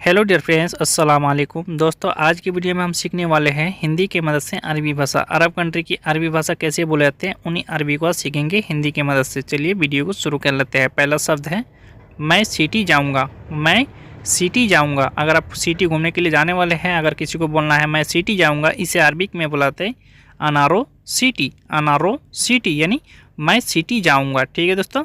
Hello dear friends, अस्सलाम वालेकुम। दोस्तों, आज की वीडियो में हम सीखने वाले हैं हिंदी की मदद से अरबी भाषा। अरब कंट्री की अरबी भाषा कैसे बोले जाते हैं, उन्हीं अरबी को आज सीखेंगे हिंदी की मदद से। चलिए वीडियो को शुरू कर लेते हैं। पहला शब्द है मैं सिटी जाऊंगा। मैं सिटी जाऊंगा। अगर आप सिटी घूमने के लिए जाने वाले हैं, अगर किसी को बोलना है मैं सिटी जाऊँगा, इसे अरबिक में बुलाते हैं अनारो सिटी। अनारो सिटी यानी मैं सिटी जाऊँगा। ठीक है दोस्तों।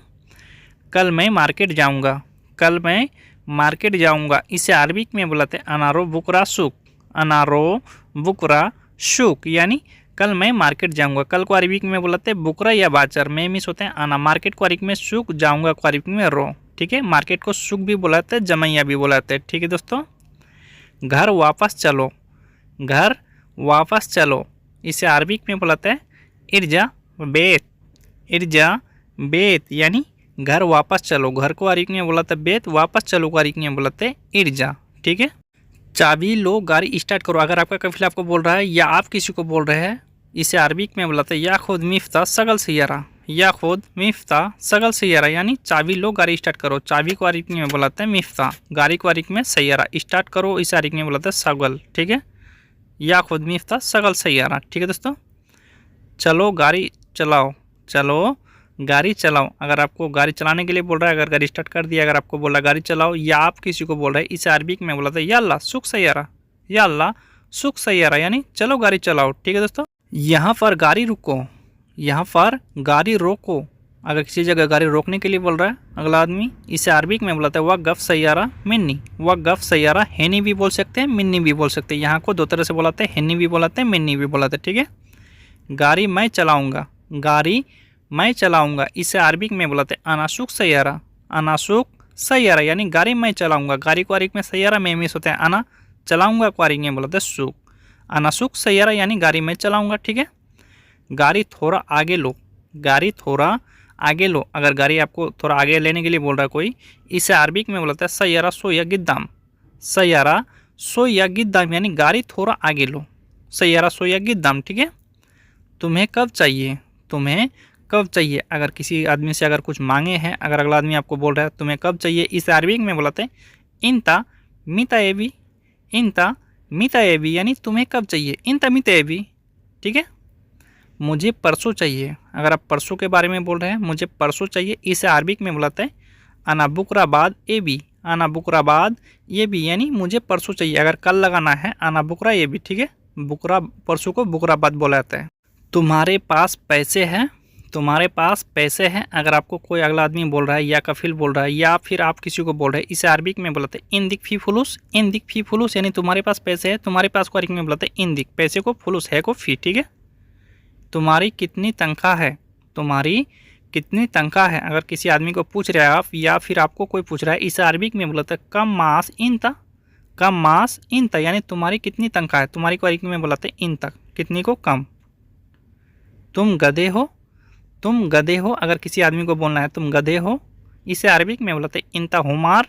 कल मैं मार्केट जाऊँगा। कल मैं मार्केट जाऊंगा, इसे अरबिक में बुलाते हैं अनारो बुकरा शुक। अनारो बुकरा शुक यानी कल मैं मार्केट जाऊंगा। कल को अरबिक में बुलाते हैं बुकरा या बाचर। में मिस होते हैं आना। मार्केट को अरबिक में शुक, जाऊंगा को अरबिक में रो। ठीक है। मार्केट को शुक भी बुलाते हैं, जमैया भी बुलाते हैं। ठीक है दोस्तों। घर वापस चलो। घर वापस चलो, इसे अरबिक में बुलाते हैं इर्जा बेत। इर्जा बेत यानी घर वापस चलो। घर को अरबिक में बुलाते बेत, वापस चलो को अरबिक में बुलाते इर्जा। ठीक है। चाबी लो, गाड़ी स्टार्ट करो। अगर आपका कफिल आपको बोल रहा है या आप किसी को बोल रहे हैं, इसे अरबिक में बुलाते या खुद मिफ्ता सगल सैयारा। या खुद मिफ्ता सगल सैयारा यानी चाबी लो, गाड़ी स्टार्ट करो। चाबी को अरबिक में बुलाते हैं मिफ्ता, गाड़ी को अरबिक में सैयारा। स्टार्ट करो, इसे अरबिक में बुलाते हैं सगल। ठीक है। या खुद मिफ्ता सगल सैयारा। ठीक है दोस्तों। चलो गाड़ी चलाओ। चलो गाड़ी चलाओ। अगर आपको गाड़ी चलाने के लिए बोल रहा है, अगर गाड़ी स्टार्ट कर दिया, अगर आपको बोला गाड़ी चलाओ, या आप किसी को बोल रहे हैं, इसे अरबिक में बोला था या अल्लाह सुख सैयारा। या अल्लाह सुख सैयारा यानी चलो गाड़ी चलाओ। ठीक है दोस्तों। यहाँ पर गाड़ी रुको। यहाँ पर गाड़ी रोको। अगर किसी जगह गाड़ी रोकने के लिए बोल रहा है अगला आदमी, इसे अरबिक में बुलाता है वक़्फ़ सैयारा मिन्नी। वक़्फ़ सैयारा हेनी भी बोल सकते हैं, मिन्नी भी बोल सकते हैं। यहाँ को दो तरह से बुलाते हैं, हेनी भी बुलाते हैं, मिन्नी भी बुलाते हैं। ठीक है। गाड़ी मैं चलाऊँगा। गाड़ी मैं चलाऊंगा, इसे अरबिक में बुलाते हैं अनासुक सैयारा। अनासुक सैयारा यानी गाड़ी मैं चलाऊंगा। गाड़ी को अरबिक में सैयारा में मिस होते हैं अना। चलाऊंगा को अरबिक में बुलाते हैं सुक। अनासुक सैयारा यानी गाड़ी मैं चलाऊंगा। ठीक है। गाड़ी थोड़ा आगे लो। गाड़ी थोड़ा आगे लो। अगर गाड़ी आपको थोड़ा आगे लेने के लिए बोल रहा है कोई, इसे अरबिक में बुलाता है सैयारा सो या गिद्दाम। सैयारा सो या गिद्दाम यानी गाड़ी थोड़ा आगे लो। सैयारा सो या गिद्दाम। ठीक है। तुम्हें कब चाहिए। तुम्हें कब चाहिए। अगर किसी आदमी से अगर कुछ मांगे हैं, अगर अगला आदमी आपको बोल रहा है तुम्हें कब चाहिए, इस अरबिक में बुलाते हैं इंता मिता एबी। इंता मिता एबी यानी तुम्हें कब चाहिए, इंता मिता एबी। ठीक है। मुझे परसों चाहिए। अगर आप परसों के बारे में बोल रहे हैं, मुझे परसों चाहिए, इसे अरबिक में बुलाते हैं अना बुकराबाद एबी। अना बुकराबाद ये भी यानी मुझे परसों चाहिए। अगर कल लगाना है अना बुकरा ये भी। ठीक है। बुकरा परसों को बुकराबाद बोला जाता है। तुम्हारे पास पैसे हैं। तुम्हारे पास पैसे हैं। अगर आपको कोई अगला आदमी बोल रहा है या कफिल बोल रहा है या फिर आप किसी को बोल रहे हैं, इसे अरबिक में बुलाते हैं इन दिक फी फुलूस। इन दिक फी फुलूस यानी तुम्हारे पास पैसे है। तुम्हारे पास को अरबिक में बुलाते हैं इन दिक। पैसे को फुलूस है को फी। ठीक है। तुम्हारी कितनी तनख्वाह है। तुम्हारी कितनी तनख्वाह है। अगर किसी आदमी को पूछ रहे हैं आप या फिर आपको कोई पूछ रहा है, इसे अरबिक में बुलाते हैं कम मास इन ता। कम मास इन ता यानी तुम्हारी कितनी तनख्वाह है। तुम्हारी को अरबिक में बुलाते हैं इन तक, कितनी को कम। तुम गधे हो। तुम गधे हो। अगर किसी आदमी को बोलना है तुम गधे हो, इसे अरबिक में बुलाते हैं इंता हुमार।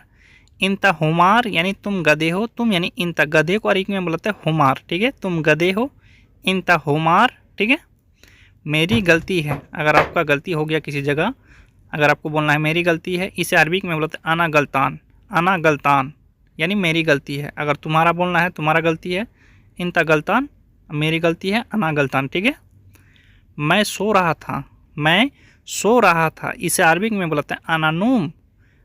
इंता हुमार यानी तुम गधे हो। तुम यानी इंता। गधे को अरबिक में बुलाते हैं हुमार। ठीक है। तुम गधे हो, इंता हुमार। ठीक है। मेरी गलती है। अगर आपका गलती हो गया किसी जगह, अगर आपको बोलना है मेरी गलती है, इसे अरबिक में बुलाते हैं अना गलतान। अना गलतान यानी मेरी गलती है। अगर तुम्हारा बोलना है तुम्हारा गलती है, इंता गलतान। मेरी गलती है अना गलतान। ठीक है। मैं सो रहा था। मैं सो रहा था, इसे अरबिक में बुलाते हैं अना नूम।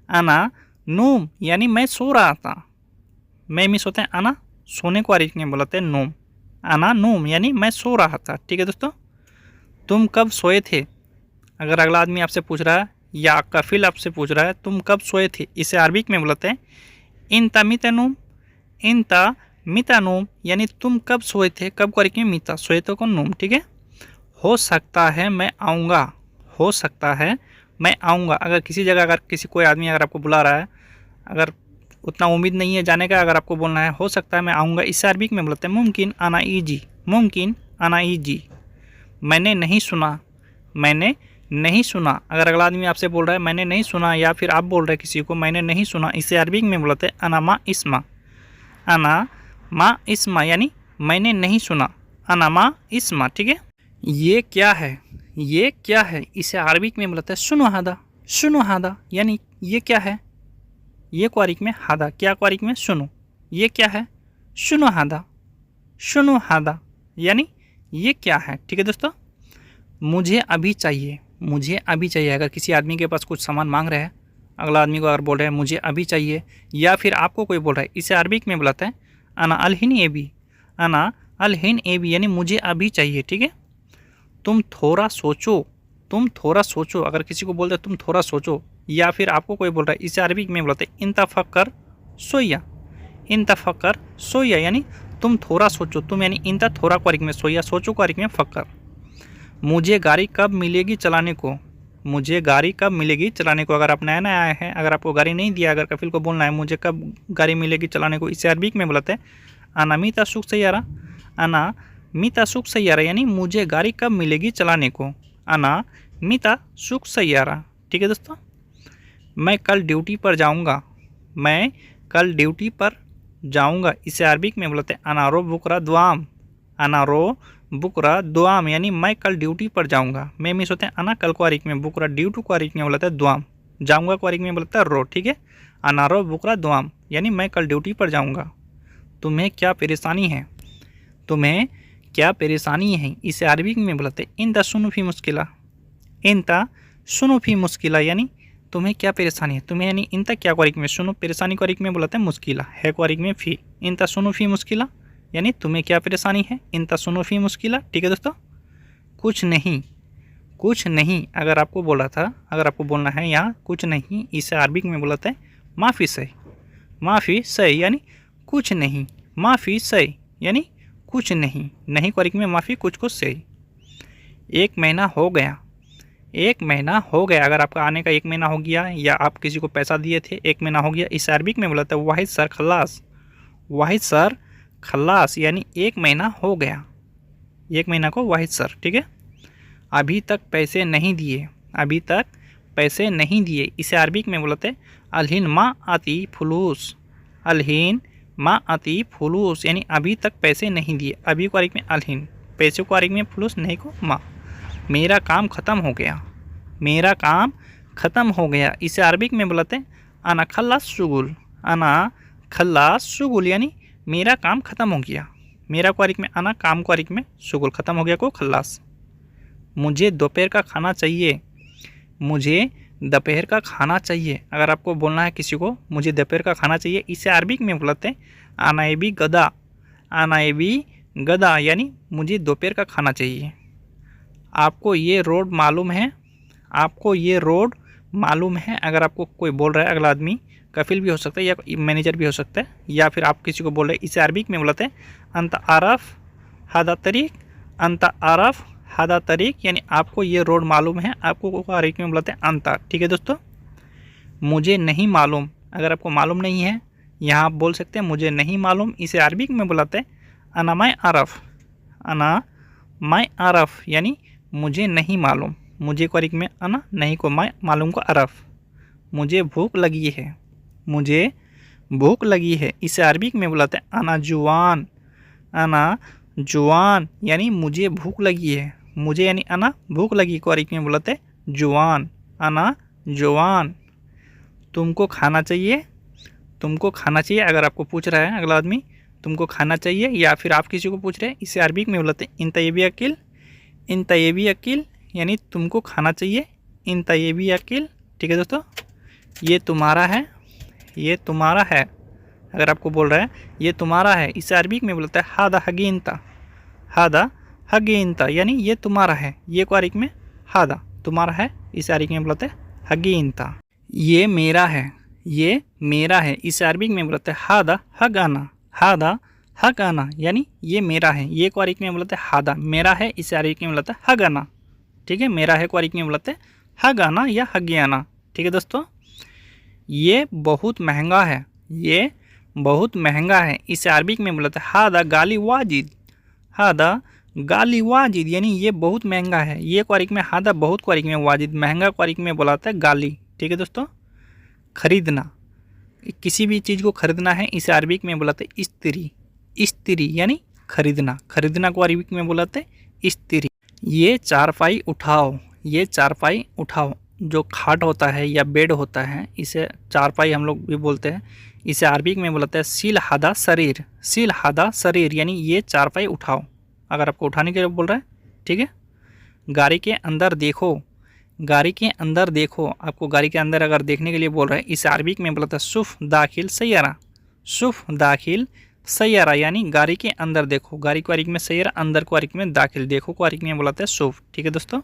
अना नूम यानी मैं सो रहा था। मैं मिस होते हैं अना। सोने को अरबिक में बुलाते हैं नूम। अना नूम यानी मैं सो रहा था। ठीक है दोस्तों। तुम कब सोए थे। अगर अगला आदमी आपसे पूछ रहा है या कफिल आपसे पूछ रहा है तुम कब सोए थे, इसे अरबिक में बुलाते हैं इंता मिता नूम। इंता मिता नूम यानी तुम कब सोए थे। कब को अरबिक में मिता, सोए तो को नूम। ठीक है। हो सकता है मैं आऊँगा। हो सकता है मैं आऊँगा। अगर किसी जगह अगर किसी कोई आदमी अगर आपको बुला रहा है, अगर उतना उम्मीद नहीं है जाने का, अगर आपको बोलना है हो सकता है मैं आऊँगा, इस अरबिक में बोलते हैं मुमकिन अना ईजी। मुमकिन अना ईजी। मैंने नहीं सुना। मैंने नहीं सुना। अगर अगला आदमी आपसे बोल रहा है मैंने नहीं सुना, या फिर आप बोल रहे हैं किसी को मैंने नहीं सुना, इसे अरबिक में बोलते हैं अना मा इस्मा। अना मा इस्मा यानी मैंने नहीं सुना। अना मा इस्मा। ठीक है। ये क्या है। ये क्या है, इसे अरबिक में बोलते हैं सुनो हादा। सुनो हादा यानी ये क्या है। ये को अरबिक में हादा, क्या को अरबिक में सुनो। ये क्या है, शुनु हादा, शुनु हादा यानी ये क्या है। ठीक है दोस्तों, मुझे अभी चाहिए, मुझे अभी चाहिए। अगर किसी आदमी के पास कुछ सामान मांग रहे हैं, अगला आदमी को अगर बोल रहे हैं मुझे अभी चाहिए, या फिर आपको कोई बोल रहा है, इसे अरबिक में बुलाते हैं अना अलहिन एबी, अना अलहिन एबी यानी मुझे अभी चाहिए। ठीक है, तुम थोड़ा सोचो, तुम थोड़ा सोचो। अगर किसी को बोलते हैं तुम थोड़ा सोचो, या फिर आपको कोई बोल रहा है, इसे अरबिक में बुलाते हैं इंतफक्कर सोया, इंतफक्कर सोया यानी तुम थोड़ा सोचो। तुम यानी इंता थोड़ा क्वारिक में, सोया सोचो क्वारिक में फक्कर। मुझे गाड़ी कब मिलेगी चलाने को, मुझे गाड़ी कब मिलेगी चलाने को। अगर आप नया नया आए हैं, अगर आपको गाड़ी नहीं दिया, अगर कफिल को बोलना है मुझे कब गाड़ी मिलेगी चलाने को, इसे अरबिक में बुलाते हैं अना मीता सुख सैयारा, अना मीता सुख सैयारा यानी मुझे गाड़ी कब मिलेगी चलाने को, अना मीता सुख सैयारा। ठीक है दोस्तों, मैं कल ड्यूटी पर जाऊंगा, मैं कल ड्यूटी पर जाऊंगा, इसे अरबिक में बुलाते हैं अनारो बुकरा दुआम, अनारो बुकरा दुआम यानी मैं कल ड्यूटी पर जाऊंगा। मैं मिस होते हैं अना कल क्वारिक में, बुकरा ड्यूटी क्वारिक में बुलाता है दुआम, जाऊंगा क्वारिक में बुलाता है रो। ठीक है, अनारो बुकरा दुआम यानी मैं कल ड्यूटी पर जाऊंगा। तुम्हें क्या परेशानी है, तुम्हें क्या परेशानी है, इसे अरबिक में बुलाते हैं इंता सुनु फी मुश्किला, इंता सुनु फी मुश्किला यानी तुम्हें क्या परेशानी है। तुम्हें यानी इंता क्या क्वारिक में, सुनो परेशानी क्वारिक में बुलाते हैं मुश्किला, है क्वारिक में फी, इंता सुनु फी मुश्किला यानी तुम्हें क्या परेशानी है, इंता सुनो फी मुश्किला। ठीक है दोस्तों, कुछ नहीं, कुछ नहीं अगर आपको बोला था, अगर आपको बोलना है यहाँ कुछ नहीं, इसे अरबिक में बुलाते हैं माफ़ी सही, माफ़ी सही यानी कुछ नहीं, माफ़ी सही यानी कुछ नहीं, नहीं क्वारिक में माफ़ी, कुछ को सही। एक महीना हो गया, एक महीना हो गया। अगर आपका आने का एक महीना हो गया, या आप किसी को पैसा दिए थे एक महीना हो गया, इस अरबिक में बुलाता है वाहिद सर खल्लास, वाहिद सर खल्लास यानी एक महीना हो गया, एक महीना को वाहिद सर। ठीक है, अभी तक पैसे नहीं दिए, अभी तक पैसे नहीं दिए, इसे अरबिक में बुलाते हैं अलहिन मा आती फुलूस, अलहिन मा आती फुलूस यानी अभी तक पैसे नहीं दिए। अभी को अरबिक में अलहिन, पैसे को अरबिक में फुलूस, नहीं को मा। मेरा काम ख़त्म हो गया, मेरा काम ख़त्म हो गया, इसे अरबिक में बुलाते हैं अना खल्लास शुगुल, अना खल्लास शुगुल यानी मेरा काम ख़त्म हो गया। मेरा क्वारिक में अना, काम क्वारिक में शुगुल, ख़त्म हो गया को खल्लास। मुझे दोपहर का खाना चाहिए, मुझे दोपहर का खाना चाहिए। अगर आपको बोलना है किसी को मुझे दोपहर का खाना चाहिए, इसे अरबिक में बुलाते हैं अनाएबी गदा, अनाएबी गदा यानी मुझे दोपहर का खाना चाहिए। आपको ये रोड मालूम है, आपको ये रोड मालूम है। अगर आपको कोई बोल रहा है, अगला आदमी कफिल भी हो सकता है या मैनेजर भी हो सकता है, या फिर आप किसी को बोल रहे हैं, इसे अरबिक में बुलाते हैं अंत आरफ हादा तरीक, अंत आरफ हादा तरीक यानी आपको ये रोड मालूम है, आपको अरबिक में बुलाते हैं अंता। ठीक है दोस्तों, मुझे नहीं मालूम, अगर आपको मालूम नहीं है यहाँ आप बोल सकते हैं मुझे नहीं मालूम, इसे अरबिक में बुलाते हैं अना मैं आरफ, अना मैं आरफ यानी मुझे नहीं मालूम। मुझे को अरबिक में अना, नहीं को मैं, मालूम को अरफ। मुझे भूख लगी है, मुझे भूख लगी है, इसे अरबिक में बुलाते हैं अना जुआन, अना जुआन यानी मुझे भूख लगी है। मुझे यानी अना, भूख लगी को अरबिक में बुलाते हैं जुआन, अना जुआन। तुमको खाना चाहिए, तुमको खाना चाहिए। अगर आपको पूछ रहा है अगला आदमी तुमको खाना चाहिए, या फिर आप किसी को पूछ रहे हैं, इसे अरबिक में बुलाते हैं इन तयबी अकिल, इन तयबी अकिल यानी तुमको खाना चाहिए, इन तयबी अकिल। ठीक है दोस्तों, ये तुम्हारा है, ये तुम्हारा है। अगर आपको बोल रहा है ये तुम्हारा है, इसे अरबिक में बोलता है हादा हगीनता, हादा हगीनता यानी ये तुम्हारा है। ये को अरबिक में हादा तुम्हारा है, इसे अरबिक में बोलते हैं हगीनता। ये मेरा है, ये मेरा है, इसे अरबिक में बोलते हैं हादा हगाना, हादा हगाना यानी ये मेरा है। ये को अरबिक में बोलते हैं हादा मेरा है, इसे अरबिक में बोलते हैं हगाना। ठीक है, मेरा है को अरबिक में बोलते हैं हगाना या हगियाना। ठीक है दोस्तों, ये बहुत महंगा है, ये बहुत महंगा है, इसे अरबिक में बोलते हैं हादा गाली वाजिद, हादा गाली वाजिद यानी ये बहुत महंगा है। ये को अरबिक में हादा, बहुत को अरबिक में वाजिद, महंगा को अरबिक में बुलाता है गाली। ठीक है दोस्तों, खरीदना, किसी भी चीज़ को खरीदना है, इसे अरबिक में बुलाते हैं इस्त्री, इस्त्री यानी खरीदना, खरीदना को अरबिक में बुलाते हैं इस्त्री। ये चारपाई उठाओ, ये चारपाई उठाओ, जो खाट होता है या बेड होता है, इसे चारपाई हम लोग भी बोलते हैं, इसे अरबिक में बोलते हैं सील हादा शरीर, सील हादा शरीर यानी ये चारपाई उठाओ, अगर आपको उठाने के लिए बोल रहा है, ठीक है। गाड़ी के अंदर देखो, गाड़ी के अंदर देखो, आपको गाड़ी के अंदर अगर देखने के लिए बोल रहा है, इसे अरबिक में बोलता है शुफ दाखिल सैयारा, शुफ दाखिल सैयारा यानी गाड़ी के अंदर देखो। गाड़ी को अरबिक में सैयारा, अंदर को अरबिक में दाखिल, देखो को अरबिक में बोलते हैं शुफ, ठीक है दोस्तों।